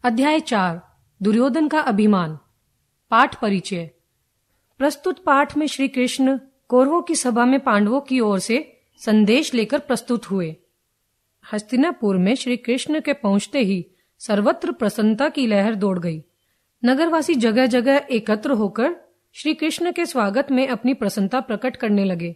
अध्याय 4 दुर्योधन का अभिमान। पाठ परिचय। प्रस्तुत पाठ में श्री कृष्ण कौरवों की सभा में पांडवों की ओर से संदेश लेकर प्रस्तुत हुए। हस्तिनापुर में श्री कृष्ण के पहुंचते ही सर्वत्र प्रसन्नता की लहर दौड़ गई। नगरवासी जगह जगह एकत्र होकर श्री कृष्ण के स्वागत में अपनी प्रसन्नता प्रकट करने लगे।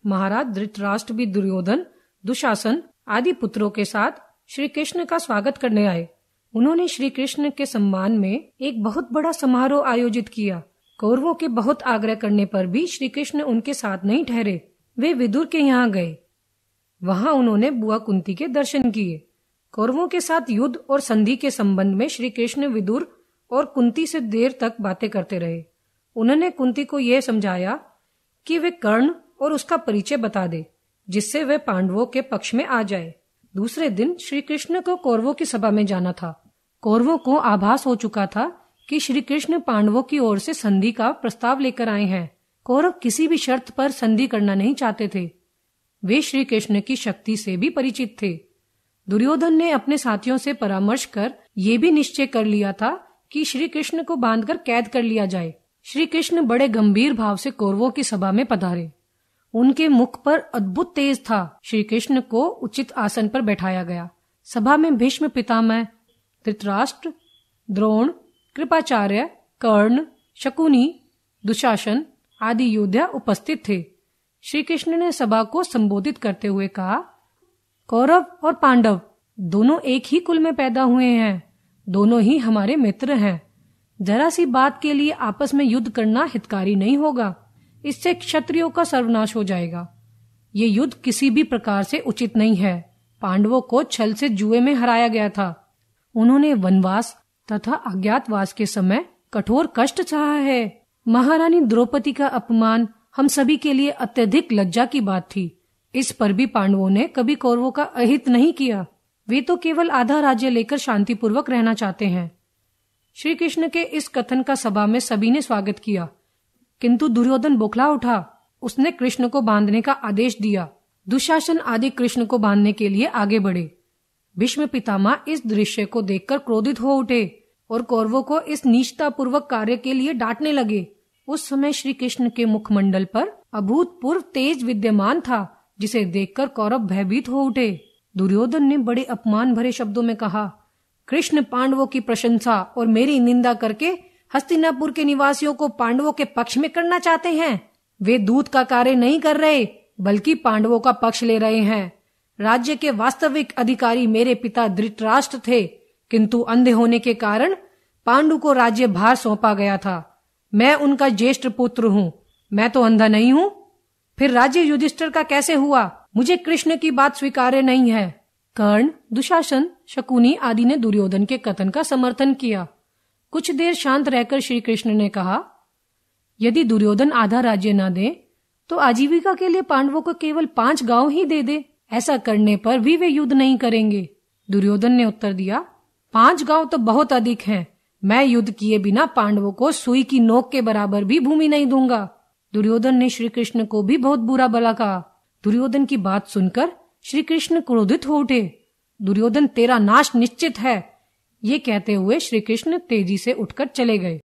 महाराज धृतराष्ट्र भी दुर्योधन, दुशासन आदि पुत्रों के साथ श्री कृष्ण का स्वागत करने आए। उन्होंने श्री कृष्ण के सम्मान में एक बहुत बड़ा समारोह आयोजित किया। कौरवों के बहुत आग्रह करने पर भी श्री कृष्ण उनके साथ नहीं ठहरे। वे विदुर के यहाँ गए। वहां उन्होंने बुआ कुंती के दर्शन किए। कौरवों के साथ युद्ध और संधि के संबंध में श्री कृष्ण विदुर और कुंती से देर तक बातें करते रहे। उन्होंने कुंती को यह समझाया कि वे कर्ण और उसका परिचय बता दे, जिससे वे पांडवों के पक्ष में आ जाए। दूसरे दिन श्री कृष्ण को कौरवों की सभा में जाना था। कौरवों को आभास हो चुका था कि श्री कृष्ण पांडवों की ओर से संधि का प्रस्ताव लेकर आए हैं। कौरव किसी भी शर्त पर संधि करना नहीं चाहते थे। वे श्री कृष्ण की शक्ति से भी परिचित थे। दुर्योधन ने अपने साथियों से परामर्श कर ये भी निश्चय कर लिया था कि श्री कृष्ण को बांधकर कैद कर लिया जाए। श्री कृष्ण बड़े गंभीर भाव से कौरवों की सभा में पधारे। उनके मुख पर अद्भुत तेज था। श्री कृष्ण को उचित आसन पर बैठाया गया। सभा में भीष्म पितामह, धृतराष्ट्र, द्रोण, कृपाचार्य, कर्ण, शकुनी, दुशासन आदि योद्धा उपस्थित थे। श्री कृष्ण ने सभा को संबोधित करते हुए कहा, कौरव और पांडव दोनों एक ही कुल में पैदा हुए हैं। दोनों ही हमारे मित्र हैं। जरा सी बात के लिए आपस में युद्ध करना हितकारी नहीं होगा। इससे क्षत्रियों का सर्वनाश हो जाएगा। ये युद्ध किसी भी प्रकार से उचित नहीं है। पांडवों को छल से जुए में हराया गया था। उन्होंने वनवास तथा अज्ञातवास के समय कठोर कष्ट सहा है। महारानी द्रौपदी का अपमान हम सभी के लिए अत्यधिक लज्जा की बात थी। इस पर भी पांडवों ने कभी कौरवों का अहित नहीं किया। वे तो केवल आधा राज्य लेकर शांतिपूर्वक रहना चाहते हैं। श्री कृष्ण के इस कथन का सभा में सभी ने स्वागत किया, किंतु दुर्योधन बौखला उठा। उसने कृष्ण को बांधने का आदेश दिया। दुशासन आदि कृष्ण को बांधने के लिए आगे बढ़े। भीष्म पितामह इस दृश्य को देखकर क्रोधित हो उठे और कौरवों को इस नीचतापूर्वक कार्य के लिए डांटने लगे। उस समय श्री कृष्ण के मुखमंडल पर अभूतपूर्व तेज विद्यमान था, जिसे देखकर कौरव भयभीत हो उठे। दुर्योधन ने बड़े अपमान भरे शब्दों में कहा, कृष्ण पांडवों की प्रशंसा और मेरी निंदा करके हस्तिनापुर के निवासियों को पांडवों के पक्ष में करना चाहते हैं। वे दूत का कार्य नहीं कर रहे, बल्कि पांडवों का पक्ष ले रहे हैं। राज्य के वास्तविक अधिकारी मेरे पिता धृतराष्ट्र थे, किंतु अंधे होने के कारण पांडु को राज्य भार सौंपा गया था। मैं उनका ज्येष्ठ पुत्र हूँ। मैं तो अंधा नहीं हूँ। फिर राज्य युधिष्ठिर का कैसे हुआ? मुझे कृष्ण की बात स्वीकार्य नहीं है। कर्ण, दुशासन, शकुनी आदि ने दुर्योधन के कथन का समर्थन किया। कुछ देर शांत रहकर श्री कृष्ण ने कहा, यदि दुर्योधन आधा राज्य न दे तो आजीविका के लिए पांडवों को केवल 5 गांव ही दे दे। ऐसा करने पर भी वे युद्ध नहीं करेंगे। दुर्योधन ने उत्तर दिया, 5 गांव तो बहुत अधिक हैं। मैं युद्ध किए बिना पांडवों को सुई की नोक के बराबर भी भूमि नहीं दूंगा। दुर्योधन ने श्री कृष्ण को भी बहुत बुरा भला कहा। दुर्योधन की बात सुनकर श्री कृष्ण क्रोधित हो उठे। दुर्योधन, तेरा नाश निश्चित है। ये कहते हुए श्री कृष्ण तेजी से उठकर चले गए।